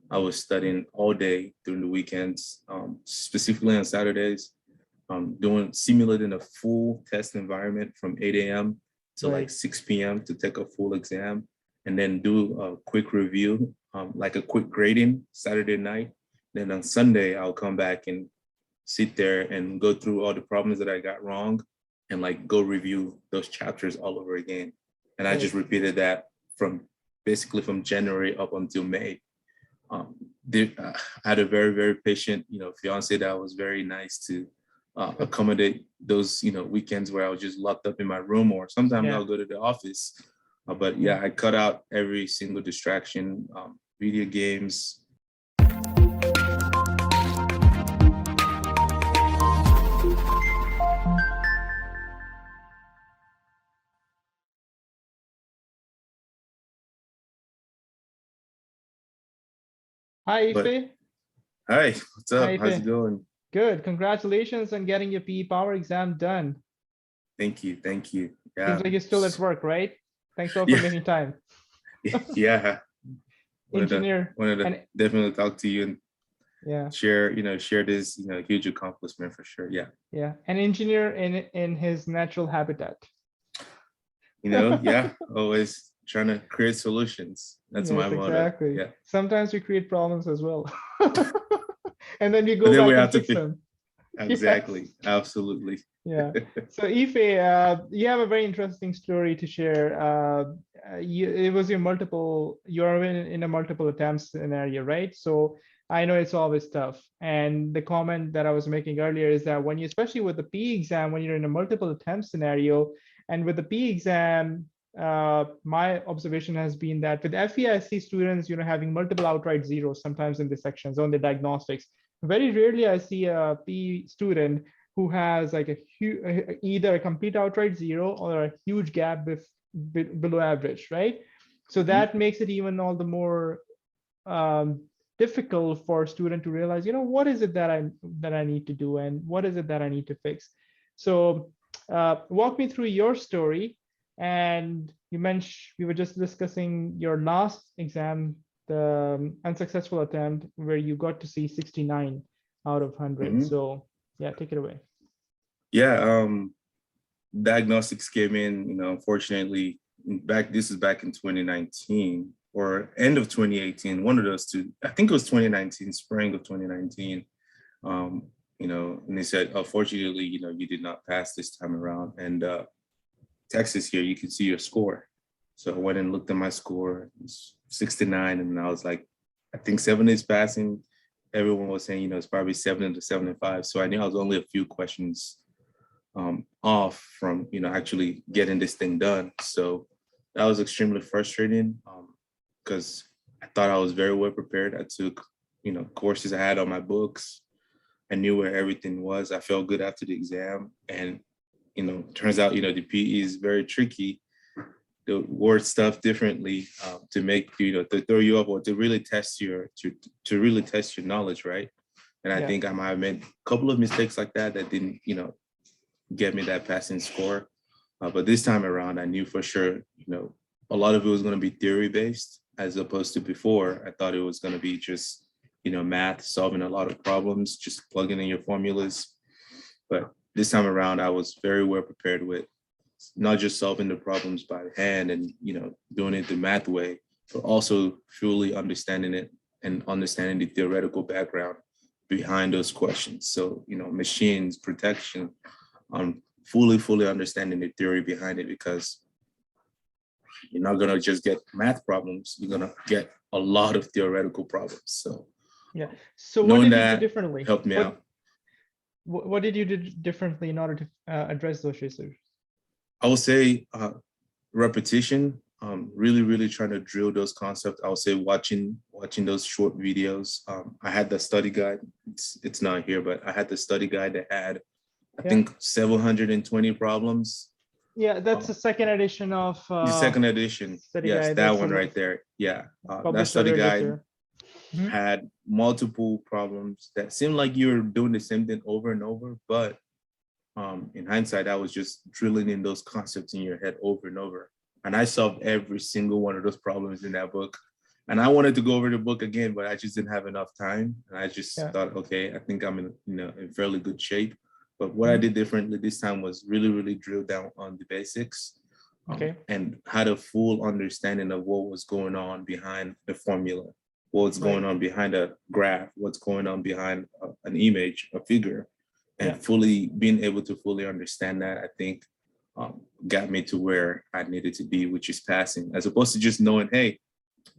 I was studying all day during the weekends, specifically on Saturdays, simulating a full test environment from 8 a.m. to like Right. 6 p.m. to take a full exam, and then do a quick review, like a quick grading Saturday night. Then on Sunday, I'll come back and sit there and go through all the problems that I got wrong and like go review those chapters all over again. And I just Right. repeated that from basically from January up until May. I had a very, very patient, fiance that was very nice to accommodate those, weekends where I was just locked up in my room, or sometimes Yeah. I'll go to the office. But Yeah. yeah, I cut out every single distraction, video games. Hi, But Ife. hi, what's Hi, up? How's Ife. it going? Good. Congratulations on getting your PE Power exam done. Thank you, thank you. Seems Yeah, like you're still at work, right? Thanks a lot for yeah, making time. yeah. Engineer. Wanted to And definitely talk to you and yeah, share this, huge accomplishment for sure. Yeah. yeah. An engineer in his natural habitat. Yeah, always trying to create solutions. That's my Yes, motto. exactly. Yeah. Sometimes we create problems as well. And then we But go then we back and have to fix fix. them. Yes. Exactly. Absolutely. Yeah. So Ife, you have a very interesting story to share. It was you're in a multiple attempts scenario, right? So I know it's always tough. And the comment that I was making earlier is that when you, especially with the PE exam, when you're in a multiple attempt scenario, and with the PE exam, my observation has been that with FE, I see students, having multiple outright zeros sometimes in the sections on the diagnostics. Very rarely I see a PE student who has like either a complete outright zero or a huge gap below average, right? So Mhm. that makes it even all the more difficult for a student to realize, what is it that I need to do and what is it that I need to fix. So walk me through your story. And you mentioned we were just discussing your last exam, the unsuccessful attempt where you got to see 69 out of 100. Mhm. So yeah, take it away. Yeah. Diagnostics came in, unfortunately, this is back in 2019 or end of 2018, one of those two. I think it was 2019, spring of 2019. And they said, unfortunately, you did not pass this time around. And Texas here, you can see your score. So I went and looked at my score, it's 69, and I was like, I think 70 is passing. Everyone was saying, it's probably 70 to 75. So I knew I was only a few questions off from, actually getting this thing done. So that was extremely frustrating because I thought I was very well prepared. I took, courses I had on my books. I knew where everything was. I felt good after the exam. And, turns out, the PE is very tricky to word stuff differently to make, to throw you up or to really test to really test your knowledge, right? And I Yeah. think I might have made a couple of mistakes like that didn't, get me that passing score. But this time around, I knew for sure, a lot of it was going to be theory based as opposed to before. I thought it was going to be just, math, solving a lot of problems, just plugging in your formulas. But this time around, I was very well prepared with not just solving the problems by hand and, doing it the math way, but also fully understanding it and understanding the theoretical background behind those questions. So, machines, protection, fully understanding the theory behind it, because you're not going to just get math problems, you're going to get a lot of theoretical problems. So Yeah. So what knowing did you do that differently? helped me out. What did you do differently in order to address those issues? I would say repetition, really trying to drill those concepts. I would say watching those short videos. I had the study guide. It's not here, but I had the study guide that had, I think, 720 problems. Yeah, that's the second edition of The second edition. study Yes, guide that that's one right there. Yeah. That published study earlier this guide year. Mhm. had multiple problems that seemed like you were doing the same thing over and over. But in hindsight, I was just drilling in those concepts in your head over and over. And I solved every single one of those problems in that book. And I wanted to go over the book again, but I just didn't have enough time. And I just Yeah. thought, okay, I think I'm in, in fairly good shape. But what I Mhm. did differently this time was really, really drill down on the basics, Okay. and had a full understanding of what was going on behind the formula, what's Right. going on behind a graph, what's going on behind an image, a figure, and Yeah. fully being able to fully understand that, I think got me to where I needed to be, which is passing, as opposed to just knowing, hey,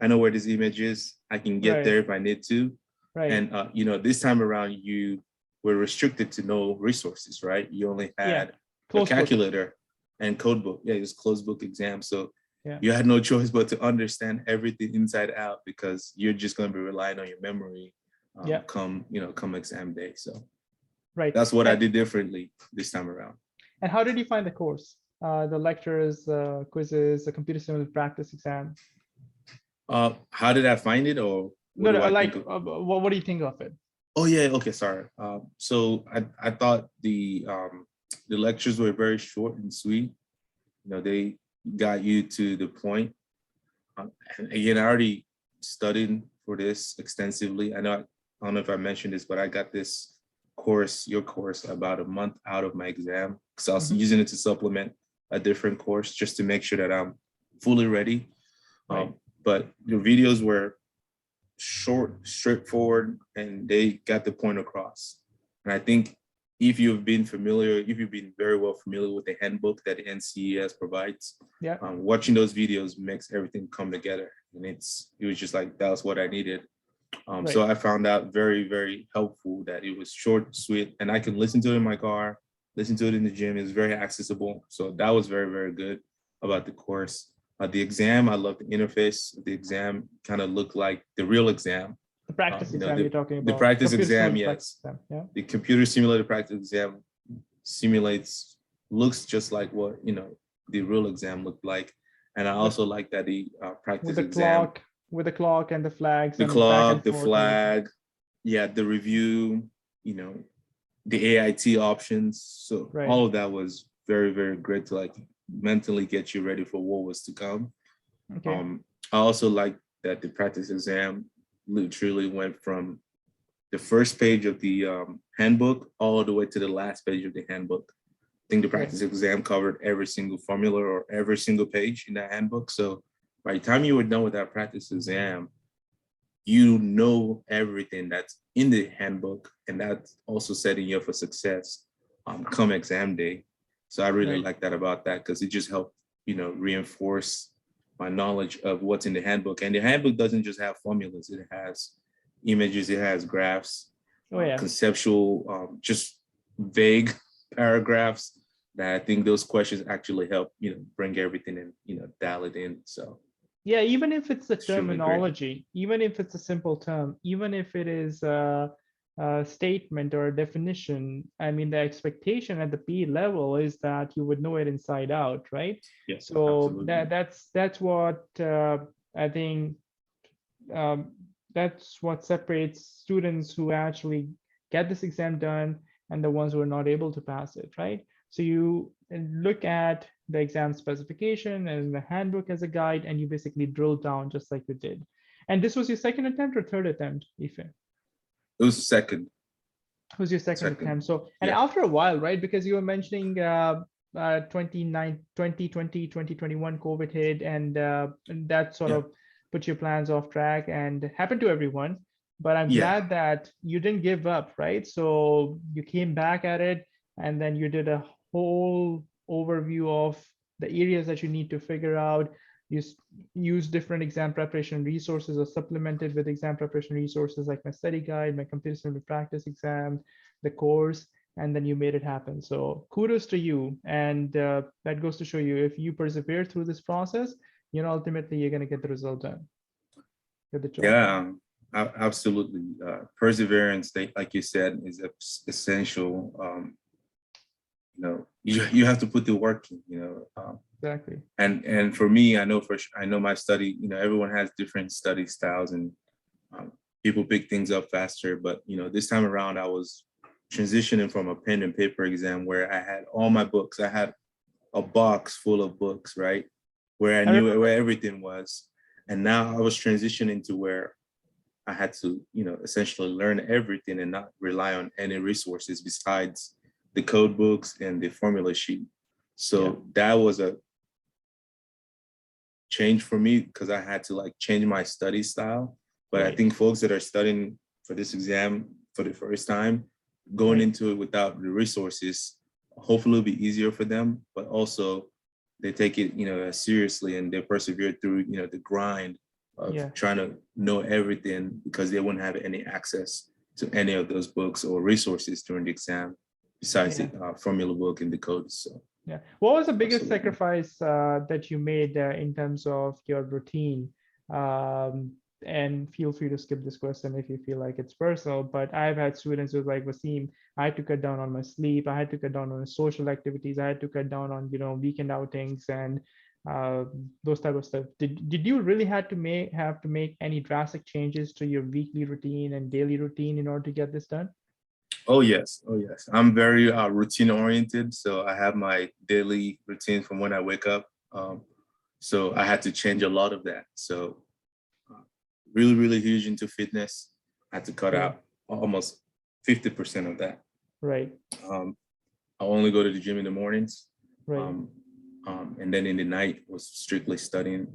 I know where this image is. I can get Right. there if I need to. Right. And this time around, you were restricted to no resources, right? You only Yeah. had a Close book. calculator and code book. Yeah, it was closed book exam. So Yeah. you had no choice but to understand everything inside out, because you're just going to be relying on your memory Yeah. come exam day. So Right. that's what I And, did differently this time around. and how did you find the course? The lectures, quizzes, the computer simulated practice exam. How did I find it, or what No, do no, I like, think of? what do you think of it? Oh yeah, okay, sorry. So I thought the lectures were very short and sweet. They got you to the point. And again, I already studied for this extensively. I don't know if I mentioned this, but I got this course, your course, about a month out of my exam, because I was Mhm. using it to supplement a different course just to make sure that I'm fully ready. Right. But the videos were short, straightforward, and they got the point across. And I think if you've been very well familiar with the handbook that the NCEES provides, Yeah. watching those videos makes everything come together. And it was just like, that was what I needed. Right. So I found out very, very helpful that it was short, sweet, and I can listen to it in my car, listen to it in the gym. It's very accessible. So that was very, very good about the course. The exam, I love the interface. The exam kind of looked like the real exam. The practice exam you're talking The about. practice Computer exam, simulated yes. practice exam. Yeah. The computer simulated practice exam looks just like what, the real exam looked like. And I also like that the practice exam, With the clock and the flags the and back and clock, the forth, everything. flag, yeah, the review, the AIT options. So Right. all of that was very, very great to like mentally get you ready for what was to come. Okay. I also like that the practice exam literally went from the first page of the handbook all the way to the last page of the handbook. I think the practice exam covered every single formula or every single page in that handbook. So by the time you were done with that practice exam, you know everything that's in the handbook, and that's also setting you up for success come exam day. So I really like that about that, because it just helped, reinforce my knowledge of what's in the handbook. And the handbook doesn't just have formulas, it has images, it has graphs, conceptual, just vague paragraphs that I think those questions actually help, bring everything in, dial it in. So yeah, even if it's the extremely great. terminology, even if it's a simple term, even if it is a statement or a definition, I mean, the expectation at the P level is that you would know it inside out, right? Yes, so absolutely. that's what I think that's what separates students who actually get this exam done and the ones who are not able to pass it, right? So you look at the exam specification and the handbook as a guide, and you basically drill down just like you did. And this was your second attempt or third attempt, Ife? It was second. It was your second attempt. So, and yeah. after a while, right? Because you were mentioning 2020, 2021 COVID hit, and that sort of put your plans off track, and happened to everyone. But I'm glad that you didn't give up, right? So you came back at it, and then you did a whole overview of the areas that you need to figure out. You use different exam preparation resources or supplemented with exam preparation resources like my study guide, my computer simulated practice exam, the course, and then you made it happen. So kudos to you. And that goes to show you, if you persevere through this process, ultimately you're going to get the result done. Get the job done. Absolutely. Perseverance, like you said, is essential. You have to put the work in, Exactly. And for me, I know my study, everyone has different study styles, and people pick things up faster. But, this time around, I was transitioning from a pen and paper exam where I had all my books. I had a box full of books, right? Where I knew where everything was. And now I was transitioning to where I had to, essentially learn everything and not rely on any resources besides the code books and the formula sheet. So that was a change for me because I had to like change my study style. But I think folks that are studying for this exam for the first time, going into it without the resources, hopefully it'll be easier for them, but also they take it, as seriously, and they persevere through, the grind of trying to know everything because they wouldn't have any access to any of those books or resources during the exam besides the formula book and the codes. So. Yeah. What was the biggest sacrifice that you made in terms of your routine? And feel free to skip this question if you feel like it's personal, but I've had students who's like, Wasim, I had to cut down on my sleep. I had to cut down on social activities. I had to cut down on, weekend outings and those type of stuff. Did you really have to make any drastic changes to your weekly routine and daily routine in order to get this done? Oh, yes. Oh, yes. I'm very routine oriented. So I have my daily routine from when I wake up. So I had to change a lot of that. So really, really huge into fitness. I had to cut out almost 50% of that. Right. I only go to the gym in the mornings. Right. And then in the night was strictly studying.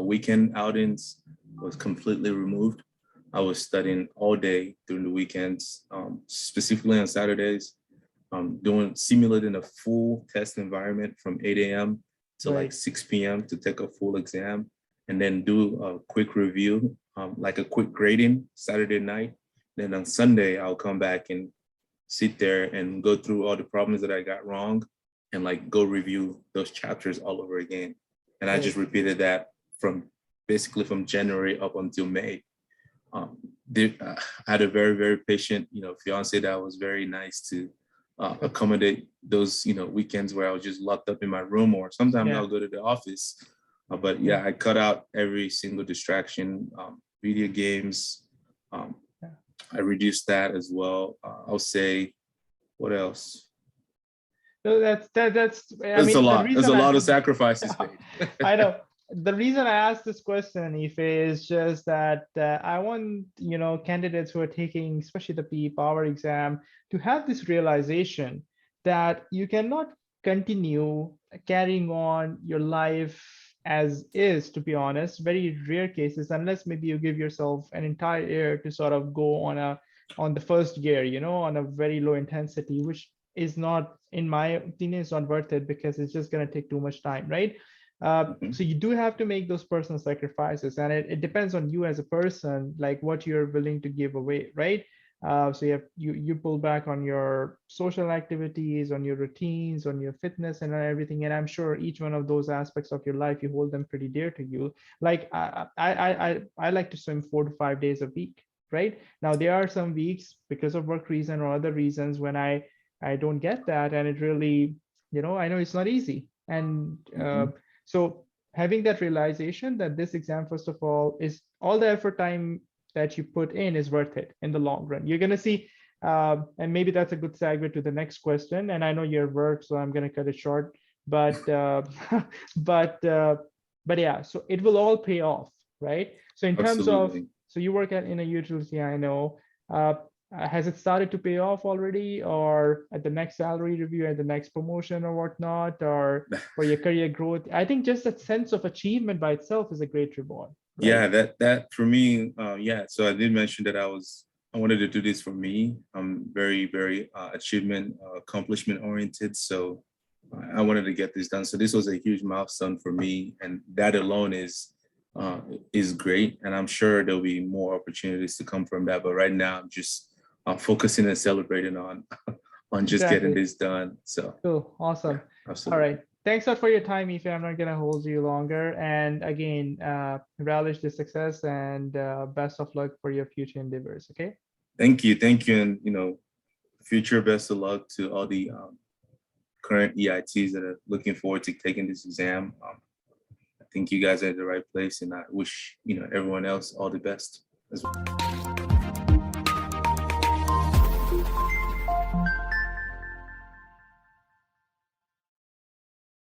Weekend outings was completely removed. I was studying all day during the weekends, specifically on Saturdays, simulating a full test environment from 8 a.m. to like 6 p.m. to take a full exam, and then do a quick review, like a quick grading Saturday night. Then on Sunday, I'll come back and sit there and go through all the problems that I got wrong and like go review those chapters all over again. And I just repeated that basically from January up until May. I had a very, very patient, fiance that was very nice to accommodate those, weekends where I was just locked up in my room, or sometimes I'll go to the office. But I cut out every single distraction, video games. I reduced that as well. I'll say, what else? So that's I mean, a lot. There's a lot of sacrifices made. I know. The reason I asked this question, Ife, is just that I want, candidates who are taking, especially the Power exam, to have this realization that you cannot continue carrying on your life as is, to be honest. Very rare cases, unless maybe you give yourself an entire year to sort of go on the first gear, on a very low intensity, which is not, in my opinion, it's not worth it because it's just going to take too much time, right? So you do have to make those personal sacrifices, and it depends on you as a person, like what you're willing to give away, right? So you pull back on your social activities, on your routines, on your fitness, and on everything. And I'm sure each one of those aspects of your life, you hold them pretty dear to you. Like I like to swim 4 to 5 days a week, right? Now there are some weeks because of work reason or other reasons when I don't get that, and it really, I know it's not easy. And so having that realization that this exam, first of all, is all the effort time that you put in is worth it in the long run. You're going to see, and maybe that's a good segue to the next question. And I know your work, so I'm going to cut it short. But but yeah, so it will all pay off, right? So in terms of, so you work in a utility, I know. Has it started to pay off already, or at the next salary review, at the next promotion or whatnot, or for your career growth? I think just that sense of achievement by itself is a great reward. Right? Yeah, that for me, So I did mention that I wanted to do this for me. I'm very, very accomplishment oriented. So I wanted to get this done. So this was a huge milestone for me, and that alone is great. And I'm sure there'll be more opportunities to come from that. But right now, I'm just focusing and celebrating on just getting this done. So cool, awesome. Yeah, absolutely. All right. Thanks a lot for your time, Ife. I'm not going to hold you longer. And again, relish the success and best of luck for your future endeavors. Okay. Thank you. And, future best of luck to all the current EITs that are looking forward to taking this exam. I think you guys are at the right place, and I wish, everyone else all the best as well.